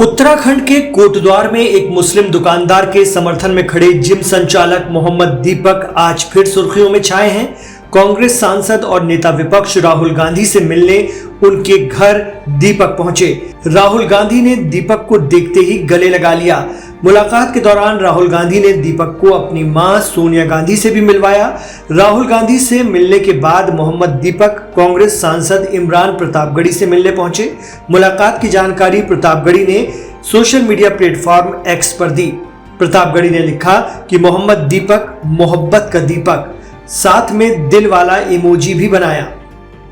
उत्तराखंड के कोटद्वार में एक मुस्लिम दुकानदार के समर्थन में खड़े जिम संचालक मोहम्मद दीपक आज फिर सुर्खियों में छाए हैं। कांग्रेस सांसद और नेता विपक्ष राहुल गांधी से मिलने उनके घर दीपक पहुंचे। राहुल गांधी ने दीपक को देखते ही गले लगा लिया। मुलाकात के दौरान राहुल गांधी ने दीपक को अपनी मां सोनिया गांधी से भी मिलवाया। राहुल गांधी से मिलने के बाद मोहम्मद दीपक कांग्रेस सांसद इमरान प्रतापगढ़ी से मिलने पहुंचे। मुलाकात की जानकारी प्रतापगढ़ी ने सोशल मीडिया प्लेटफॉर्म एक्स पर दी। प्रतापगढ़ी ने लिखा कि मोहम्मद दीपक मोहब्बत का दीपक, साथ में दिल वाला इमोजी भी बनाया।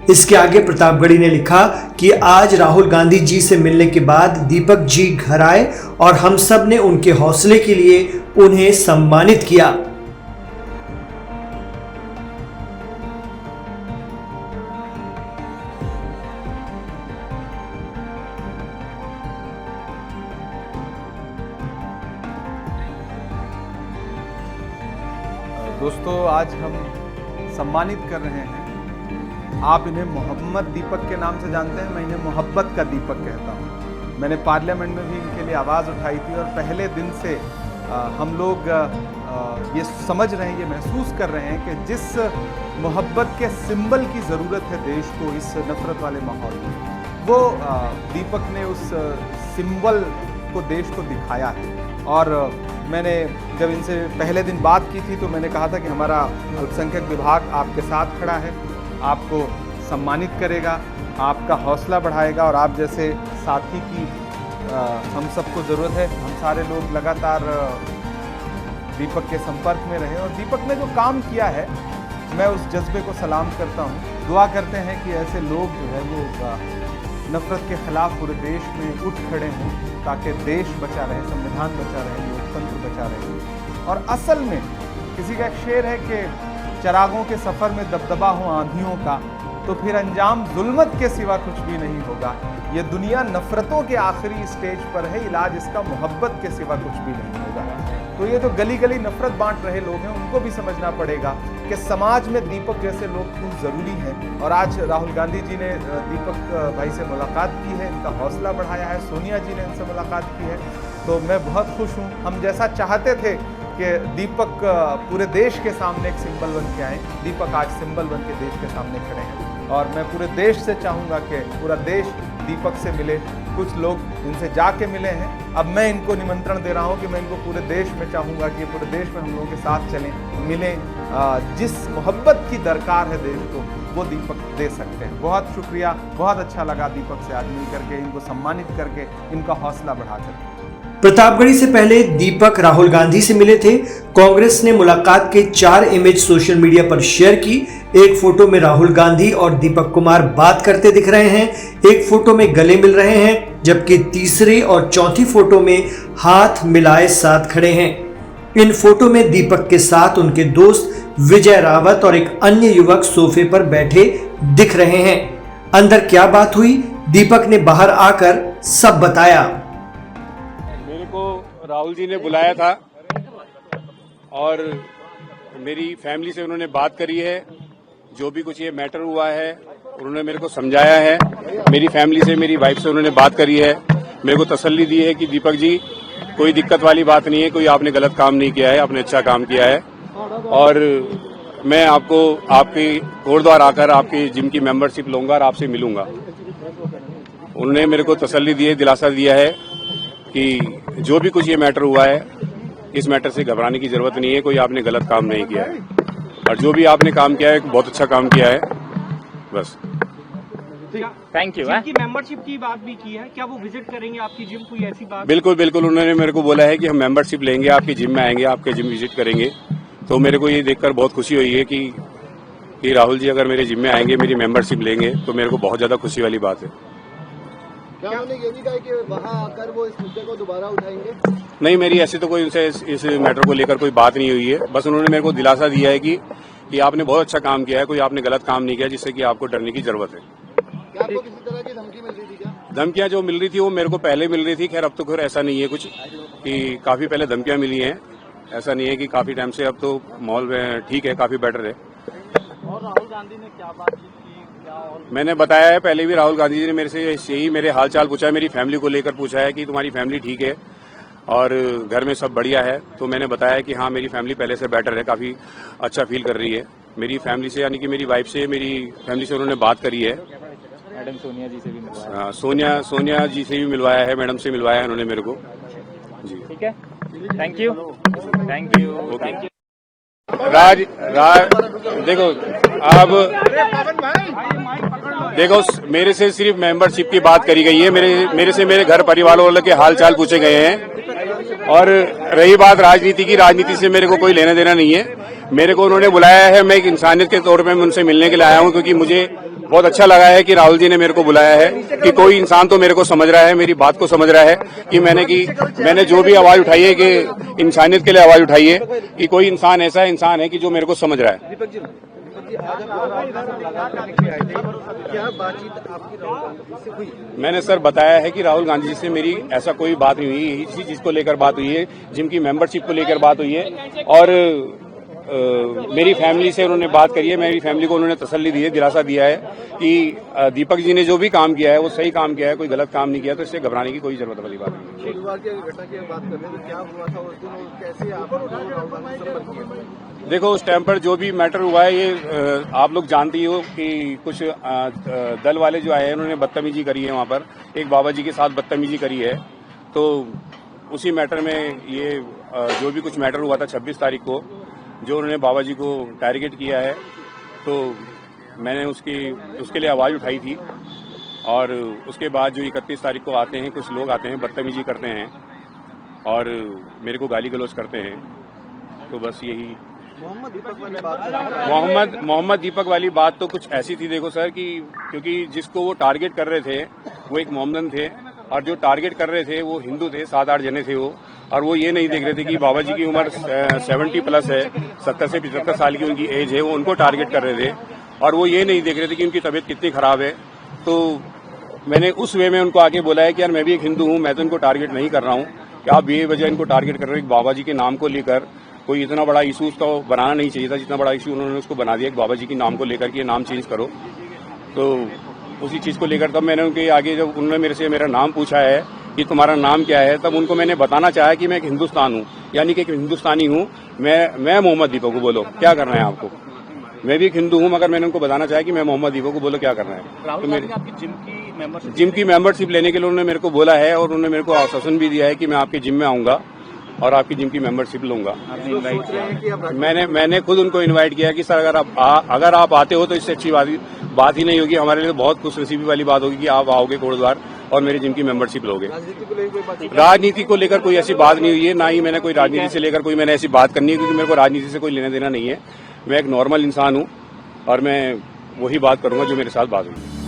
इसके आगे प्रतापगढ़ी ने लिखा कि आज राहुल गांधी जी से मिलने के बाद दीपक जी घर आए और हम सब ने उनके हौसले के लिए उन्हें सम्मानित किया। दोस्तों, आज हम सम्मानित कर रहे हैं। आप इन्हें मोहम्मद दीपक के नाम से जानते हैं, मैं इन्हें मोहब्बत का दीपक कहता हूँ। मैंने पार्लियामेंट में भी इनके लिए आवाज़ उठाई थी और पहले दिन से हम लोग ये समझ रहे हैं, ये महसूस कर रहे हैं कि जिस मोहब्बत के सिंबल की ज़रूरत है देश को इस नफ़रत वाले माहौल में, वो दीपक ने उस सिंबल को देश को दिखाया है। और मैंने जब इनसे पहले दिन बात की थी तो मैंने कहा था कि हमारा अल्पसंख्यक विभाग आपके साथ खड़ा है, आपको सम्मानित करेगा, आपका हौसला बढ़ाएगा और आप जैसे साथी की हम सबको ज़रूरत है। हम सारे लोग लगातार दीपक के संपर्क में रहे और दीपक ने जो काम किया है, मैं उस जज्बे को सलाम करता हूँ। दुआ करते हैं कि ऐसे लोग जो है वो नफ़रत के खिलाफ पूरे देश में उठ खड़े हों ताकि देश बचा रहे, संविधान बचा रहे, लोकतंत्र बचा रहे। और असल में किसी का एक शेर है कि चरागों के सफ़र में दबदबा हो आंधियों का, तो फिर अंजाम जुल्मत के सिवा कुछ भी नहीं होगा। ये दुनिया नफ़रतों के आखिरी स्टेज पर है, इलाज इसका मोहब्बत के सिवा कुछ भी नहीं होगा। तो ये जो गली गली नफ़रत बांट रहे लोग हैं, उनको भी समझना पड़ेगा कि समाज में दीपक जैसे लोग खूब ज़रूरी हैं। और आज राहुल गांधी जी ने दीपक भाई से मुलाकात की है, इनका हौसला बढ़ाया है। सोनिया जी ने इनसे मुलाकात की है, तो मैं बहुत खुश हूँ। हम जैसा चाहते थे कि दीपक पूरे देश के सामने एक सिंबल बन के आए, दीपक आज सिंबल बन के देश के सामने खड़े हैं। और मैं पूरे देश से चाहूँगा कि पूरा देश दीपक से मिले। कुछ लोग इनसे जाके मिले हैं, अब मैं इनको निमंत्रण दे रहा हूँ कि मैं इनको पूरे देश में चाहूँगा कि पूरे देश में हम लोगों के साथ चलें, मिलें। जिस मोहब्बत की दरकार है देश को, वो दीपक दे सकते हैं। बहुत शुक्रिया, बहुत अच्छा लगा दीपक से आज मिल करके, इनको सम्मानित करके, इनका हौसला बढ़ा करके। प्रतापगढ़ी से पहले दीपक राहुल गांधी से मिले थे। कांग्रेस ने मुलाकात के 4 इमेज सोशल मीडिया पर शेयर की। एक फोटो में राहुल गांधी और दीपक कुमार बात करते दिख रहे हैं, एक फोटो में गले मिल रहे हैं, जबकि तीसरे और चौथी फोटो में हाथ मिलाए साथ खड़े हैं। इन फोटो में दीपक के साथ उनके दोस्त विजय रावत और एक अन्य युवक सोफे पर बैठे दिख रहे हैं। अंदर क्या बात हुई, दीपक ने बाहर आकर सब बताया। राहुल जी ने बुलाया था और मेरी फैमिली से उन्होंने बात करी है। जो भी कुछ ये मैटर हुआ है उन्होंने मेरे को समझाया है। मेरी फैमिली से, मेरी वाइफ से उन्होंने बात करी है, मेरे को तसल्ली दी है कि दीपक जी कोई दिक्कत वाली बात नहीं है, कोई आपने गलत काम नहीं किया है, आपने अच्छा काम किया है। और मैं आपको आपके कोटद्वार आकर आपकी जिम की मेंबरशिप लूंगा और आपसे मिलूंगा। उन्होंने मेरे को तसल्ली दी है, दिलासा दिया है कि जो भी कुछ ये मैटर हुआ है, इस मैटर से घबराने की जरूरत नहीं है, कोई आपने गलत काम नहीं किया है और जो भी आपने काम किया है बहुत अच्छा काम किया है। बस थैंक यू। जिम की मेंबरशिप की बात भी की है, क्या वो विजिट करेंगे आपकी जिम, कोई ऐसी बात? बिल्कुल बिल्कुल, उन्होंने मेरे को बोला है कि हम मेंबरशिप लेंगे, आपकी जिम में आएंगे, आपके जिम विजिट करेंगे। तो मेरे को ये देखकर बहुत खुशी हुई है कि राहुल जी अगर मेरे जिम में आएंगे, मेरी मेंबरशिप लेंगे, तो मेरे को बहुत ज्यादा खुशी वाली बात है। क्या उन्होंने ये भी कहा कि वहां आकर वो इस मुद्दे को दोबारा उठाएंगे? नहीं, मेरी ऐसी तो कोई उनसे इस मैटर को लेकर कोई बात नहीं हुई है। बस उन्होंने मेरे को दिलासा दिया है कि आपने बहुत अच्छा काम किया है, कोई आपने गलत काम नहीं किया जिससे कि आपको डरने की जरूरत है। क्या आपको किसी तरह की धमकी मिल रही थी क्या? धमकियां जो मिल रही थी वो मेरे को पहले मिल रही थी। खैर अब तो खैर ऐसा नहीं है कुछ कि काफी पहले धमकियां मिली हैं, ऐसा नहीं है कि काफी टाइम से। अब तो माहौल ठीक है, काफी बेटर है। और राहुल गांधी ने क्या बात की? मैंने बताया है पहले भी, राहुल गांधी जी ने मेरे से यही मेरे हाल चाल पूछा है, मेरी फैमिली को लेकर पूछा है कि तुम्हारी फैमिली ठीक है और घर में सब बढ़िया है। तो मैंने बताया कि हाँ, मेरी फैमिली पहले से बेटर है, काफी अच्छा फील कर रही है। मेरी फैमिली से, यानी कि मेरी वाइफ से, मेरी फैमिली से उन्होंने बात करी है। मैडम सोनिया जी से भी मिलवाया। सोनिया जी से भी मिलवाया है, मैडम से मिलवाया है उन्होंने मेरे को जी। ठीक है, थैंक यू। राज देखो, अब देखो, मेरे से सिर्फ मेंबरशिप की बात करी गई है, मेरे से मेरे घर परिवार वालों के हाल चाल पूछे गए हैं। और रही बात राजनीति की, राजनीति से मेरे को कोई लेना देना नहीं है। मेरे को उन्होंने बुलाया है, मैं एक इंसानियत के तौर पे मैं उनसे मिलने के लिए आया हूं, क्योंकि मुझे बहुत अच्छा लगा है कि राहुल जी ने मेरे को बुलाया है, कि कोई इंसान तो मेरे को समझ रहा है, मेरी बात को समझ रहा है कि मैंने जो भी आवाज उठाई है कि इंसानियत के लिए आवाज उठाई है, कि कोई इंसान ऐसा इंसान है कि जो मेरे को समझ रहा है। क्या बातचीत आपकी राहुल गांधी से हुई? मैंने सर बताया है कि राहुल गांधी जी से मेरी ऐसा कोई बात नहीं हुई, इसी चीज को लेकर बात हुई है, जिनकी मेंबरशिप को लेकर बात हुई है। और मेरी फैमिली से उन्होंने बात करी है, मेरी फैमिली को उन्होंने तसल्ली दी है, दिलासा दिया है कि दीपक जी ने जो भी काम किया है वो सही काम किया है, कोई गलत काम नहीं किया, तो इससे घबराने की कोई जरूरत वाली बात नहीं है। बुधवार की घटना की बात कर रहे हैं, तो क्या हुआ था उस दिन और कैसे आप राहुल गांधी से संपर्क किया? देखो, उस टाइम पर जो भी मैटर हुआ है, ये आप लोग जानती हो कि कुछ दल वाले जो आए हैं उन्होंने बदतमीजी करी है, वहां पर एक बाबा जी के साथ बदतमीजी करी है। तो उसी मैटर में ये जो भी कुछ मैटर हुआ था 26 तारीख को, जो उन्होंने बाबा जी को टारगेट किया है, तो मैंने उसके लिए आवाज उठाई थी। और उसके बाद जो 31 तारीख को आते हैं, कुछ लोग आते हैं, बदतमीजी करते हैं और मेरे को गाली गलौज करते हैं। तो बस यही मोहम्मद दीपक वाली बात, मोहम्मद दीपक वाली बात तो कुछ ऐसी थी, देखो सर, कि क्योंकि जिसको वो टारगेट कर रहे थे वो एक मोहम्मदन थे, और जो टारगेट कर रहे थे वो हिंदू थे, 7-8 जने थे वो। और वो ये नहीं देख रहे थे कि बाबा जी की उम्र 70 प्लस है, 70 से 75 साल की उनकी एज है, वो उनको टारगेट कर रहे थे। और वो ये नहीं देख रहे थे कि उनकी तबीयत कितनी खराब है। तो मैंने उस वे में उनको आके बोला है कि यार, मैं भी एक हिंदू हूं, मैं तो इनको टारगेट नहीं कर रहा हूं कि आप बेवजह इनको टारगेट कर रहे हो। बाबा जी के नाम को लेकर कोई इतना बड़ा इशू उसका बनाना नहीं चाहिए था, जितना बड़ा इशू उन्होंने उसको बना दिया कि बाबा जी के नाम को लेकर के नाम चेंज करो। तो उसी चीज को लेकर तब मैंने उनके आगे, जब उन्होंने मेरे से मेरा नाम पूछा है कि तुम्हारा नाम क्या है, तब उनको मैंने बताना चाहा कि मैं एक हिंदुस्तान हूँ, यानी कि एक हिंदुस्तानी हूँ, मैं मोहम्मद दीपक को। बोलो क्या करना है आपको? मैं भी एक हिंदू हूँ, मगर मैंने उनको बताना चाहा कि मैं मोहम्मद दीपक को, बोलो क्या करना है। तो मेरे जिम की मेंबरशिप लेने के लिए उन्होंने मेरे को बोला है, और उन्होंने मेरे को आश्वासन भी दिया है कि मैं आपके जिम में आऊंगा और आपकी जिम की मेंबरशिप लूंगा। मैंने खुद उनको इनवाइट किया कि सर, अगर आप आते हो तो इससे अच्छी बात ही नहीं होगी, हमारे लिए बहुत खुशनसीबी वाली बात होगी कि आप आओगे कोटद्वार और मेरे जिम की मेंबरशिप लोगे। राजनीति को लेकर कोई ऐसी बात नहीं हुई है, ना ही मैंने कोई राजनीति से लेकर कोई मैंने ऐसी बात करनी है, क्योंकि मेरे को राजनीति से कोई लेना देना नहीं है। मैं एक नॉर्मल इंसान हूं और मैं वही बात करूंगा जो मेरे साथ बात हुई।